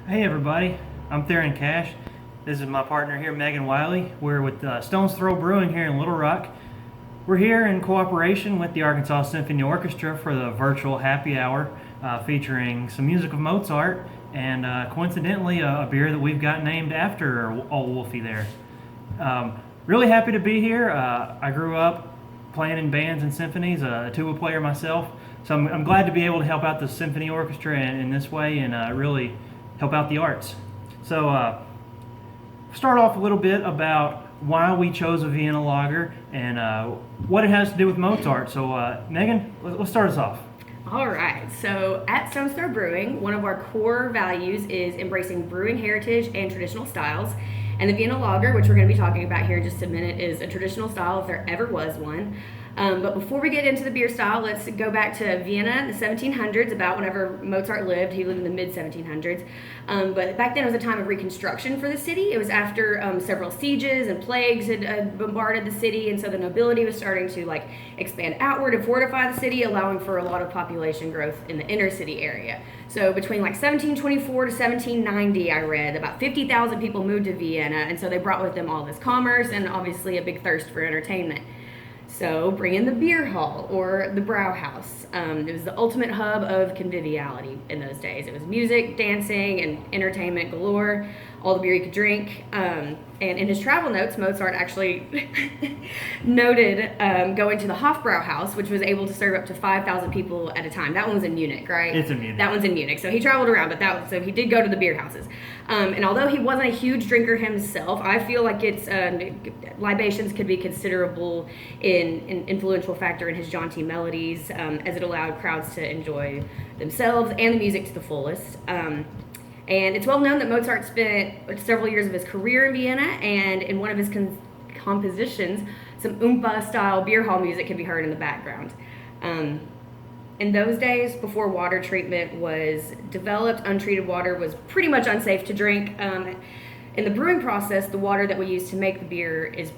Hey everybody, I'm Theron Cash. This is my partner here, Megan Wiley. We're with Stone's Throw Brewing here in Little Rock. We're here in cooperation with the Arkansas Symphony Orchestra for the virtual happy hour featuring some music of Mozart and coincidentally a beer that we've got named after old Wolfie there. Really happy to be here. I grew up playing in bands and symphonies, a tuba player myself, so I'm glad to be able to help out the symphony orchestra in this way and really help out the arts. So start off a little bit about why we chose a Vienna lager and what it has to do with Mozart. So Megan, let's start us off. All right, so at Stone's Throw Brewing, one of our core values is embracing brewing heritage and traditional styles. And the Vienna lager, which we're going to be talking about here in just a minute, is a traditional style if there ever was one. But before we get into the beer style, let's go back to Vienna in the 1700s, about whenever Mozart lived. He lived in the mid-1700s. But back then it was a time of reconstruction for the city. It was after several sieges and plagues had bombarded the city, and so the nobility was starting to expand outward and fortify the city, allowing for a lot of population growth in the inner city area. So between 1724 to 1790, I read, about 50,000 people moved to Vienna, and so they brought with them all this commerce and obviously a big thirst for entertainment. So bring in the beer hall or the brew house. It was the ultimate hub of conviviality in those days. It was music, dancing, and entertainment galore, all the beer you could drink. And in his travel notes, Mozart actually noted going to the Hofbrauhaus, which was able to serve up to 5,000 people at a time. That one was in Munich, right? It's in Munich. That one's in Munich. So he traveled around, but so he did go to the beer houses. And although he wasn't a huge drinker himself, I feel like it's libations could be considerable in influential factor in his jaunty melodies, as it allowed crowds to enjoy themselves and the music to the fullest. And it's well known that Mozart spent several years of his career in Vienna, and in one of his compositions, some Oompa-style beer hall music can be heard in the background. In those days, before water treatment was developed, untreated water was pretty much unsafe to drink. In the brewing process, the water that we use to make the beer is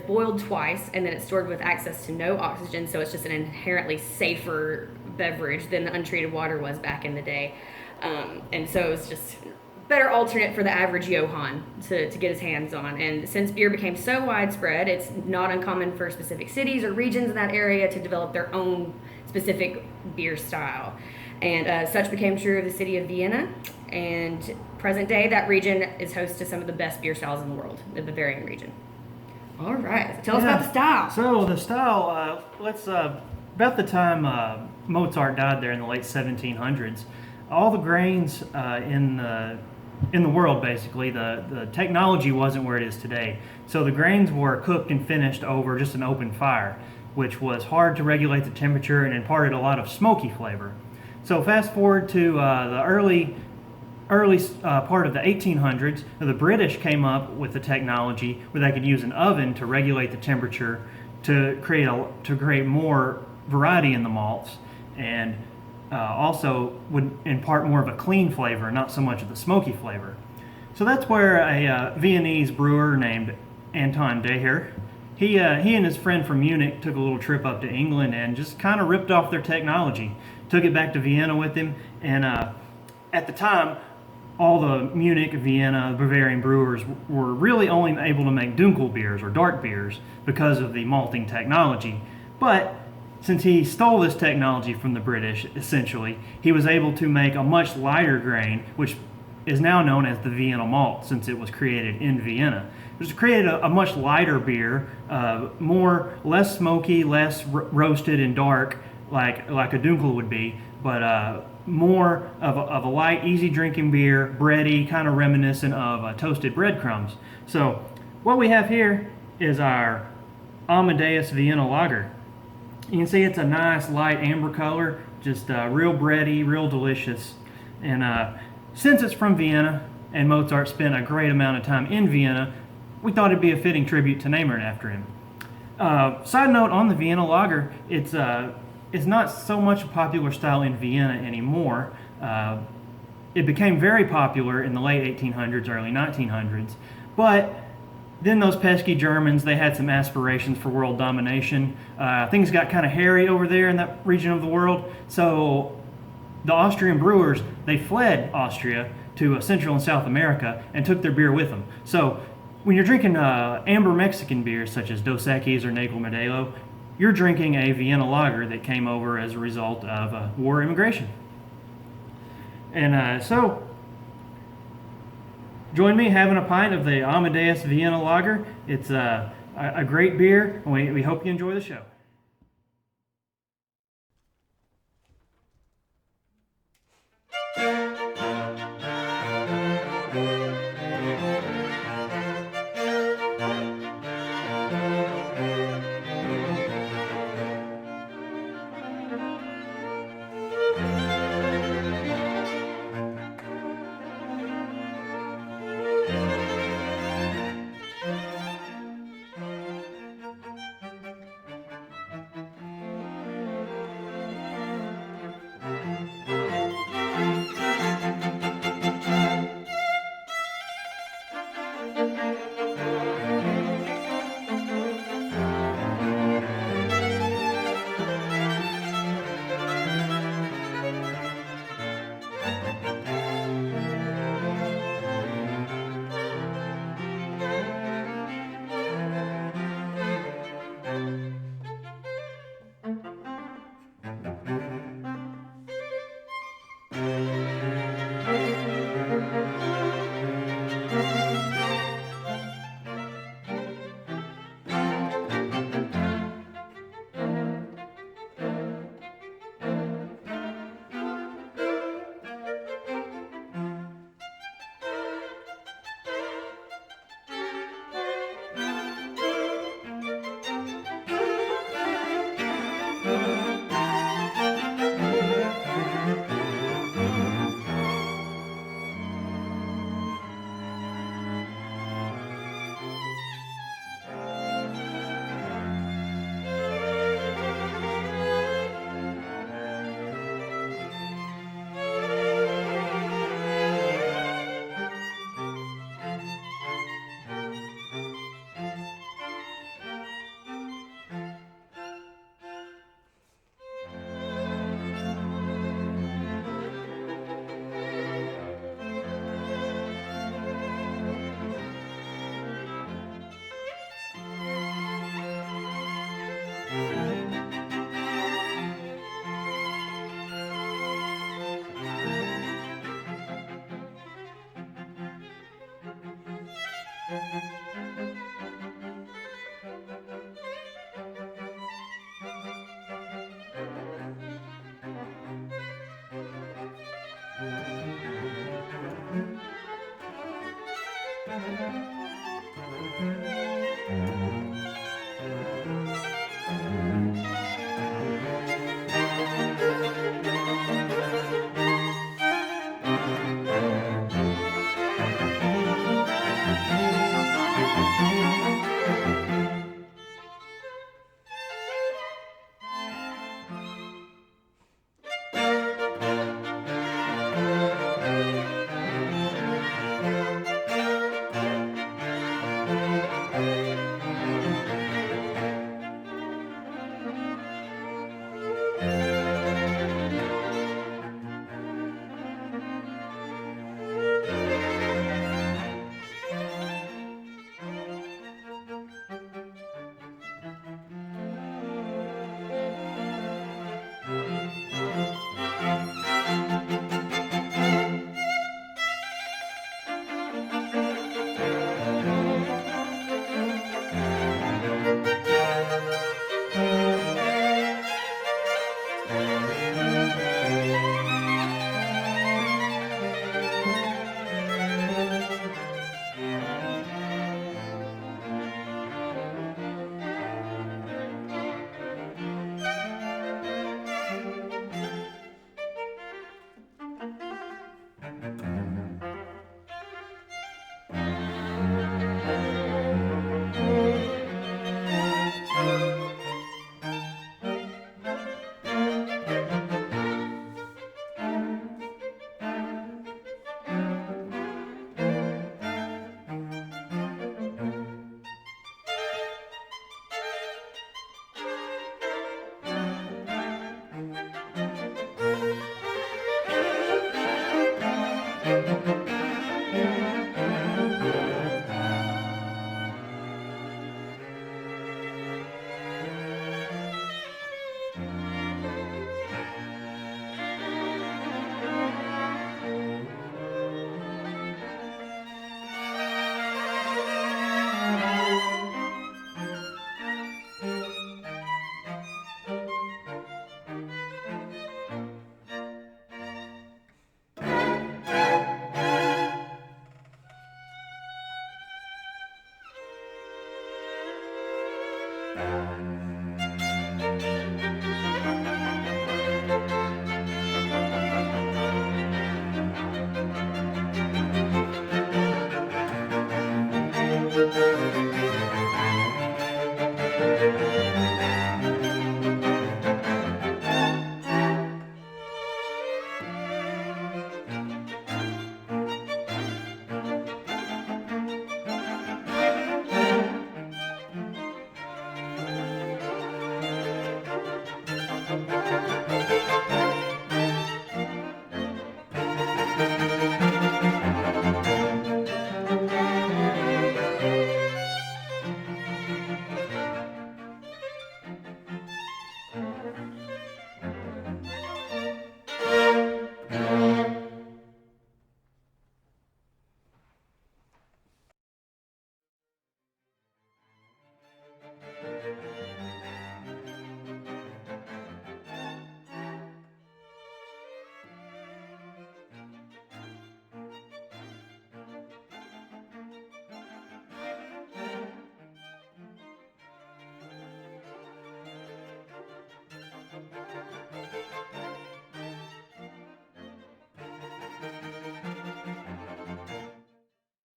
boiled twice, and then it's stored with access to no oxygen, so it's just an inherently safer beverage than the untreated water was back in the day. And so it's just better alternate for the average Johann to get his hands on. And since beer became so widespread, it's not uncommon for specific cities or regions in that area to develop their own specific beer style. And such became true of the city of Vienna. And present day, that region is host to some of the best beer styles in the world, the Bavarian region. All right, so tell us about the style. So the style, about the time Mozart died there in the late 1700s, all the grains in the world, basically, the technology wasn't where it is today. So the grains were cooked and finished over just an open fire, which was hard to regulate the temperature and imparted a lot of smoky flavor. So fast forward to the early part of the 1800s, the British came up with the technology where they could use an oven to regulate the temperature to create more variety in the malts, and also would impart more of a clean flavor, not so much of the smoky flavor. So that's where a Viennese brewer named Anton Deher, he and his friend from Munich took a little trip up to England and just kind of ripped off their technology, took it back to Vienna with him, and at the time, all the Munich, Vienna, Bavarian brewers were really only able to make dunkel beers or dark beers because of the malting technology. But since he stole this technology from the British, essentially, he was able to make a much lighter grain, which is now known as the Vienna malt, since it was created in Vienna. It was created a much lighter beer, less smoky, less roasted and dark, like a dunkel would be, but more of a light, easy drinking beer, bready, kind of reminiscent of toasted breadcrumbs. So what we have here is our Amadeus Vienna lager. You can see it's a nice light amber color, just real bready, real delicious. And since it's from Vienna and Mozart spent a great amount of time in Vienna, we thought it'd be a fitting tribute to name it after him. Side note on the Vienna lager, it's not so much a popular style in Vienna anymore. It became very popular in the late 1800s, early 1900s, but then those pesky Germans, they had some aspirations for world domination. Things got kind of hairy over there in that region of the world, so the Austrian brewers, they fled Austria to Central and South America and took their beer with them. So when you're drinking amber Mexican beers such as Dos Equis or Negro Modelo, you're drinking a Vienna lager that came over as a result of war immigration. And so join me having a pint of the Amadeus Vienna lager. It's a great beer, and we hope you enjoy the show.